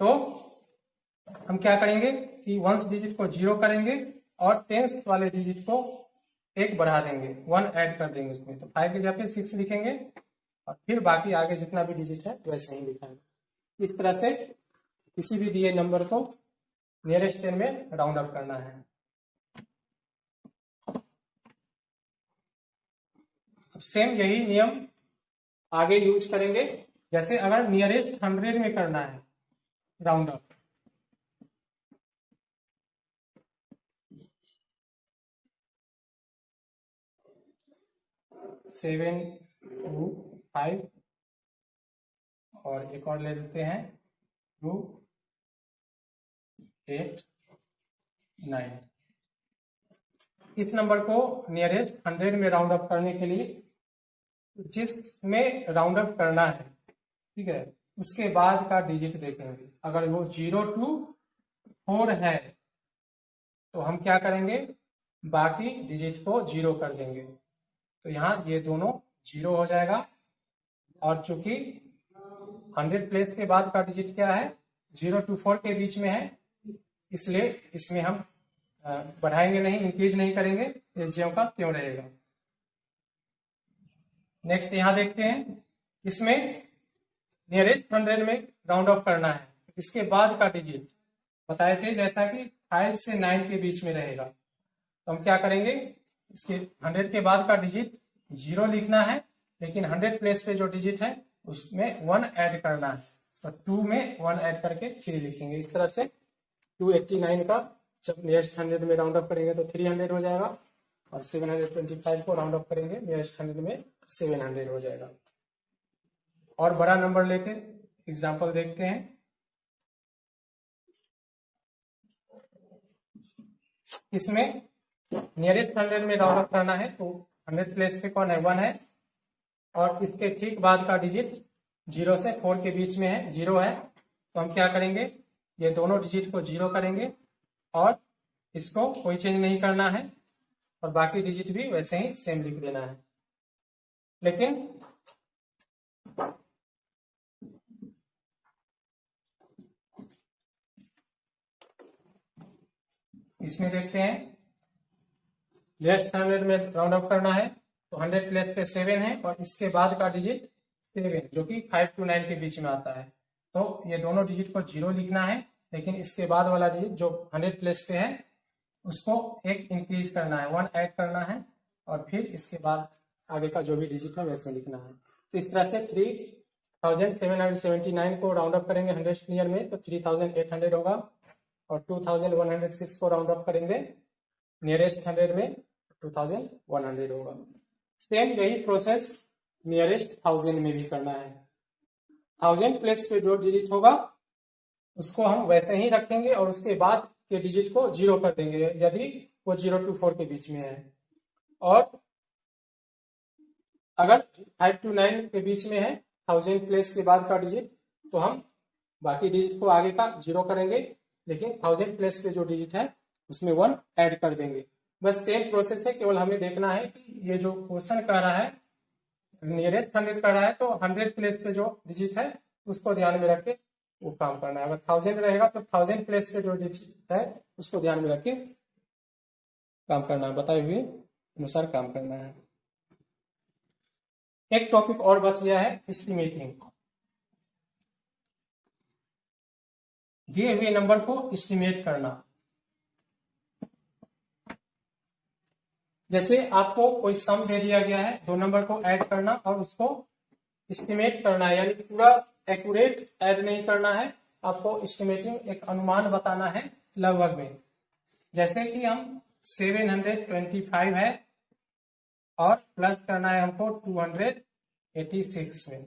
तो हम क्या करेंगे कि 1st डिजिट को 0 करेंगे और 10th वाले डिजिट को 1 बढ़ा देंगे, 1 ऐड कर देंगे उसमें, तो 5 की जगह पे 6 लिखेंगे और फिर बाकी आगे जितना भी डिजिट है वैसे ही लिखाएंगे। इस तरह से किसी भी दिए नंबर को नियरेस्ट 10 में राउंड अप करना है। अब सेम यही नियम आगे यूज करेंगे, जैसे अगर नियरेस्ट 100 में करना है राउंड अप, सेवन 2 5 और एक और ले लेते हैं 2 8 9। इस नंबर को नियरेस्ट 100 में राउंड अप करने के लिए जिसमें राउंड अप करना है, ठीक है, उसके बाद का डिजिट देखेंगे। अगर वो 0 to 4 है तो हम क्या करेंगे, बाकी डिजिट को 0 कर देंगे, तो यहाँ ये दोनों 0 हो जाएगा। और चूंकि 100 प्लेस के बाद का डिजिट क्या है 0 to 4 के बीच में है, इसलिए इसमें हम बढ़ाएंगे नहीं, इंक्रीज नहीं करेंगे, ये ज्यों का त्यों रहेगा। नेक्स्ट यहाँ देखते हैं, इसमें नियरेस्ट 100 में राउंड ऑफ करना है, इसके बाद का डिजिट बताए थे जैसा कि 5 से 9 के बीच में रहेगा, तो हम क्या करेंगे, इसके 100 के बाद का डिजिट 0 लिखना है, लेकिन 100 प्लेस पे जो डिजिट है उसमें 1 ऐड करना है, तो 2 में 1 ऐड करके 3 लिखेंगे। इस तरह से 289 का जब नियरेस्ट 100 में राउंड अप करेंगे तो 300 हो जाएगा, और 725 को राउंड अप करेंगे नियरेस्ट 100 में 700 हो जाएगा। और बड़ा नंबर लेके एग्जाम्पल देखते हैं। इसमें नियरेस्ट 100 में राउंड अप करना है तो 100 प्लेस पे कौन है, 1 है, और इसके ठीक बाद का डिजिट 0 से 4 के बीच में है, 0 है, तो हम क्या करेंगे, ये दोनों डिजिट को 0 करेंगे और इसको कोई चेंज नहीं करना है और बाकी डिजिट भी वैसे ही सेम लिख देना है। लेकिन इसमें देखते हैं, लेस्ट 100 में राउंड अप करना है तो 100 प्लेस पे 7 है और इसके बाद का डिजिट 7 जो कि 5 to 9 के बीच में आता है, तो ये दोनों डिजिट को 0 लिखना है, लेकिन इसके बाद वाला डिजिट जो 100 प्लेस पे है उसको एक इंक्रीज करना है, 1 ऐड करना है और फिर इसके बाद आगे का जो भी डिजिट है वैसे लिखना है। तो इस तरह से 3779 को राउंड अप करेंगे 100 क्लियर में तो 3800 होगा और 2106 को राउंड अप करेंगे नियरेस्ट 100 में 2100 होगा। सेम यही प्रोसेस नियरेस्ट 1000 में भी करना है। 1000 प्लेस पे जो डिजिट होगा उसको हम वैसे ही रखेंगे और उसके बाद के डिजिट को 0 कर देंगे यदि वो 0 to 4 के बीच में है, और अगर 5 to 9 के बीच में है 1000 प्लेस के बाद का डिजिट तो हम बाकी डिजिट को आगे का 0 करेंगे, लेकिन 1000 प्लेस पे जो डिजिट है उसमें 1 ऐड कर देंगे। बस सेम प्रोसेस है, केवल हमें देखना है कि ये जो क्वेश्चन कर रहा है नियरेस्ट 100 कर रहा है तो 100 प्लेस पे जो डिजिट है उसको ध्यान में रख के वो काम करना है। अगर 1000 रहेगा तो 1000 प्लेस पे जो डिजिट है उसको ध्यान में रख के काम करना है, बताए हुए अनुसार काम करना है। एक टॉपिक और बच गया है, एस्टिमेटिंग। दिए हुए नंबर को एस्टिमेट करना। जैसे आपको कोई सम दे दिया गया है, दो नंबर को ऐड करना और उसको एस्टिमेट करना है, यानी पूरा एक्यूरेट ऐड नहीं करना है, आपको एस्टिमेटिंग एक अनुमान बताना है लगभग में। जैसे कि हम 725 है और प्लस करना है हमको 286 में,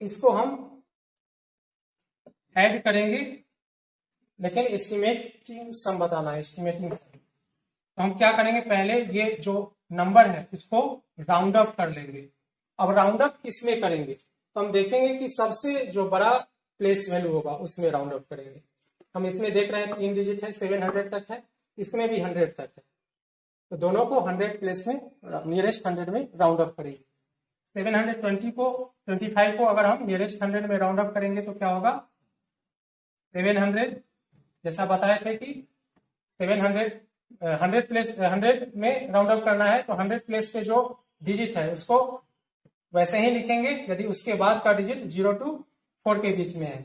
इसको हम ऐड करेंगे लेकिन एस्टिमेटिंग सम बताना है, एस्टिमेटिंग सम। तो हम क्या करेंगे, पहले ये जो नंबर है उसको राउंड अप कर लेंगे। अब राउंड अप किसमें करेंगे, तो हम देखेंगे कि सबसे जो बड़ा प्लेस वैल्यू होगा उसमें राउंड अप करेंगे। हम इसमें देख रहे हैं 3 डिजिट है, 700 तक है, इसमें भी 100 तक है, तो दोनों को 100 प्लेस में नियरेस्ट 100 में राउंड अप करेंगे। 725 को अगर हम नियरेस्ट 100 में राउंड अप करेंगे तो क्या होगा, 700 जैसा बताए थे कि 100 प्लेस 100 में राउंड अप करना है तो 100 प्लेस पे जो डिजिट है उसको वैसे ही लिखेंगे यदि उसके बाद का डिजिट 0 to 4 के बीच में है।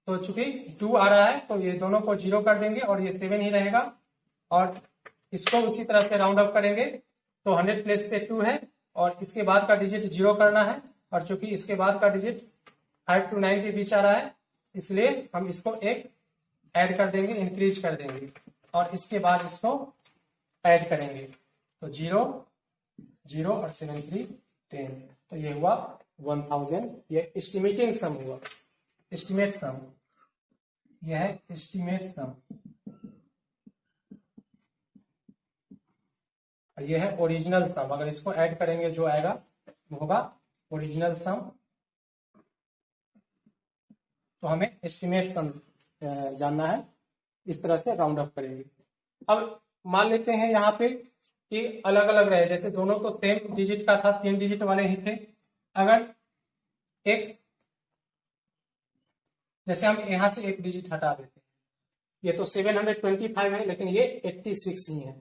तो चूंकि 2 आ रहा है तो ये दोनों को 0 कर देंगे और ये 7 ही रहेगा, और इसको उसी तरह से राउंड अप करेंगे तो 100 प्लेस पे 2 है और इसके बाद का डिजिट 0 करना है, और चूंकि इसके बाद का डिजिट 5 to 9 के बीच आ रहा है इसलिए हम इसको एक ऐड कर देंगे, इंक्रीज कर देंगे और इसके बाद इसको ऐड करेंगे तो 0 0 और 7 3 10, तो ये हुआ 1000। ये एस्टिमेटिंग सम हुआ, एस्टिमेट सम, यह है एस्टिमेट सम, ये है ओरिजिनल सम। अगर इसको ऐड करेंगे जो आएगा वो होगा ओरिजिनल सम। तो हमें एस्टिमेट सम जानना है, इस तरह से राउंड अप करेंगे। अब मान लेते हैं यहाँ पे कि अलग अलग रहे, जैसे दोनों को सेम डिजिट का था, 3 डिजिट वाले ही थे। अगर एक जैसे हम यहाँ से एक डिजिट हटा देते हैं, ये तो 725 है लेकिन ये 86 ही है।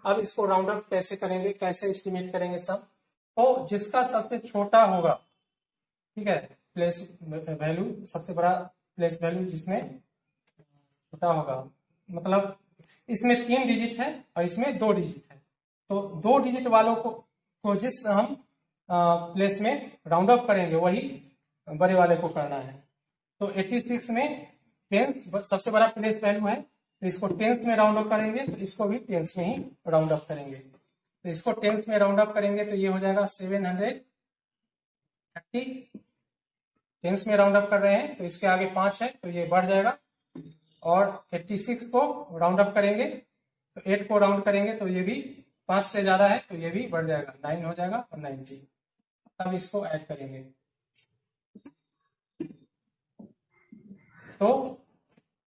अब इसको राउंड अप कैसे करेंगे, कैसे एस्टिमेट करेंगे सम, तो जिसका सबसे छोटा होगा, ठीक है, प्लेस वैल्यू सबसे बड़ा प्लेस वैल्यू जिसमें छोटा होगा, मतलब इसमें 3 डिजिट है और इसमें 2 डिजिट है, तो 2 डिजिट वालों को जिस हम प्लेस में राउंड अप करेंगे वही बड़े वाले को करना है। तो 86 में 10 सबसे बड़ा प्लेस वैल्यू है तो इसको 10 में राउंड अप करेंगे, तो इसको भी 10 में ही राउंड अप करेंगे। तो इसको 10 में राउंड अप करेंगे तो ये हो जाएगा 730। 10 में राउंड अप कर रहे हैं तो इसके आगे 5 है तो ये बढ़ जाएगा, और 86 को राउंड अप करेंगे तो 8 को राउंड करेंगे तो ये भी 5 से ज्यादा है तो ये भी बढ़ जाएगा, 9 हो जाएगा और 90। अब इसको ऐड करेंगे तो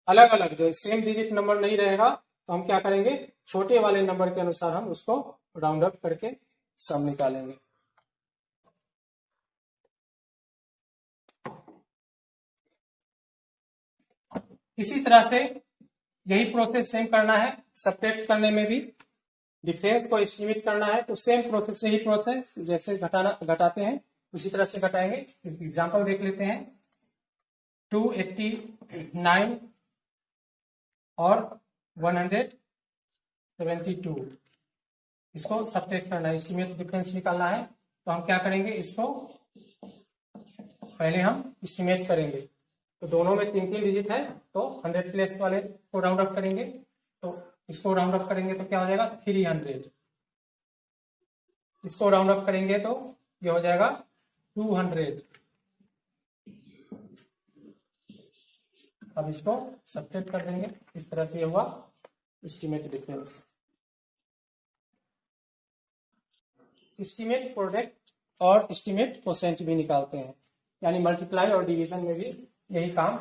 अलग अलग जो सेम डिजिट नंबर नहीं रहेगा तो हम क्या करेंगे, छोटे वाले नंबर के अनुसार हम उसको राउंड अप करके सम निकालेंगे। इसी तरह से यही प्रोसेस सेम करना है, सब्ट्रैक्ट करने में भी डिफरेंस को एस्टिमेट करना है तो सेम प्रोसेस, यही प्रोसेस जैसे घटाते हैं उसी तरह से घटाएंगे। एग्जांपल देख लेते हैं, 289 और 172, इसको सब्ट्रैक्ट करना है, एस्टिमेट डिफरेंस निकालना है। तो हम क्या करेंगे, इसको पहले हम एस्टिमेट करेंगे तो दोनों में 3 डिजिट है तो 100 प्लेस वाले को राउंड अप करेंगे, तो इसको राउंड अप करेंगे तो क्या हो जाएगा 300, इसको राउंड अप करेंगे तो ये हो जाएगा 200। अब इसको सब्ट्रैक्ट कर देंगे, इस तरह से हुआ एस्टिमेट डिफरेंस। एस्टिमेट प्रोडक्ट और एस्टिमेट कोसेंट भी निकालते हैं, यानी मल्टीप्लाई और डिवीजन में भी यही काम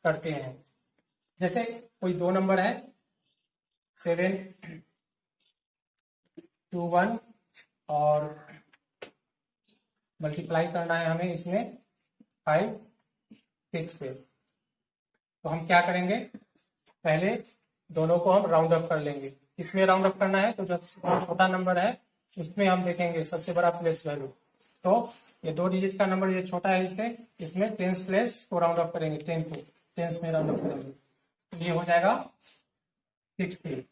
करते हैं। जैसे कोई दो नंबर है 721 और मल्टीप्लाई करना है हमें इसमें 5 6 से, तो हम क्या करेंगे, पहले दोनों को हम राउंड अप कर लेंगे। इसमें राउंड अप करना है तो जो छोटा नंबर है उसमें हम देखेंगे सबसे बड़ा प्लेस वैल्यू, तो ये 2 डिजिट का नंबर ये छोटा है, इसमें टेंस प्लेस को राउंड अप करेंगे, 10 को टेंस में राउंड अप करेंगे तो ये हो जाएगा 60।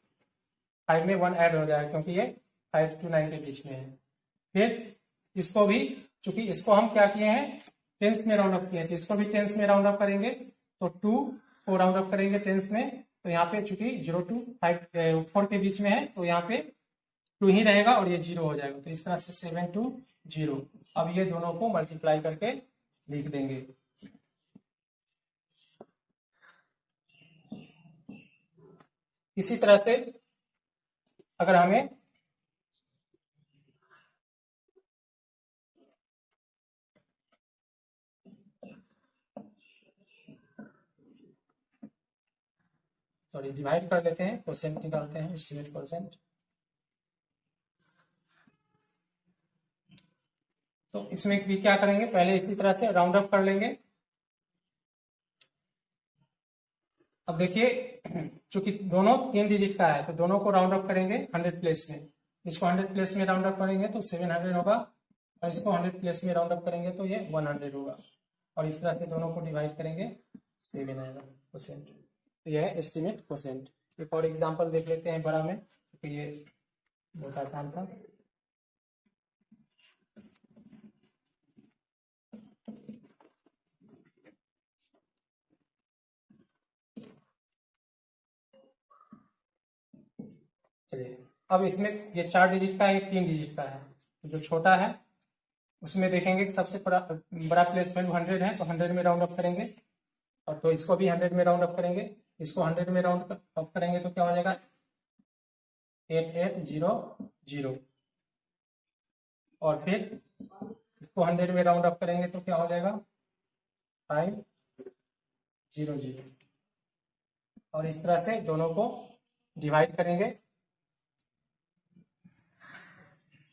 5 में 1 ऐड हो जाएगा क्योंकि ये 5 to 9 के बीच में है। फिर इसको भी, चूंकि इसको हम क्या किए हैं टेंस में राउंड अप किए थे, इसको भी टेंस में राउंड अप करेंगे तो 2 को राउंड अप करेंगे टेंस में, तो यहाँ पे चूंकि 0 to 4 के बीच में है तो यहाँ पे 2 ही रहेगा और ये 0 हो जाएगा, तो इस तरह से 7 to 0। अब ये दोनों को मल्टीप्लाई करके लिख देंगे। इसी तरह से अगर हमें डिवाइड कर लेते हैं, परसेंट निकालते हैं, एस्टिमेट परसेंट। तो इसमें भी क्या करेंगे, पहले इसी तरह से राउंड अप कर लेंगे। अब देखिए चूंकि दोनों 3 डिजिट का है तो दोनों को राउंड अप करेंगे 100 प्लेस में, इसको 100 प्लेस में राउंड अप करेंगे तो 700 होगा और इसको 100 प्लेस में राउंड अप करेंगे तो ये 100 होगा, और इस तरह से दोनों को डिवाइड करेंगे 7 आएगा परसेंट। तो यह है एस्टिमेट परसेंट। एक और एग्जांपल देख लेते हैं बड़ा में, तो ये बहुत आसान था। चलिए अब इसमें ये 4 डिजिट का है, 3 डिजिट का है, तो जो छोटा है उसमें देखेंगे कि सबसे बड़ा प्लेस वैल्यू 100 है तो 100 में राउंड अप करेंगे, और तो इसको भी 100 में राउंड अप करेंगे, इसको 100 में राउंड अप करेंगे तो क्या हो जाएगा 8800, और फिर इसको 100 में राउंड अप करेंगे तो क्या हो जाएगा 500, और इस तरह से दोनों को डिवाइड करेंगे,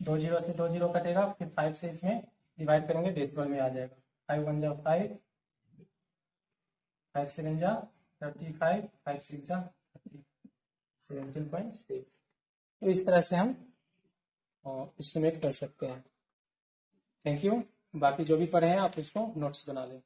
2 0 से 2 0 कटेगा, फिर 5 से इसमें डिवाइड करेंगे, डेसिमल में आ जाएगा, 5 1 जा 5, 5 7 जा 35, 5 6 जा 17.6। तो इस तरह से हम एस्टिमेट कर सकते हैं। Thank you. बाकी जो भी पढ़े हैं आप उसको नोट्स बना लें।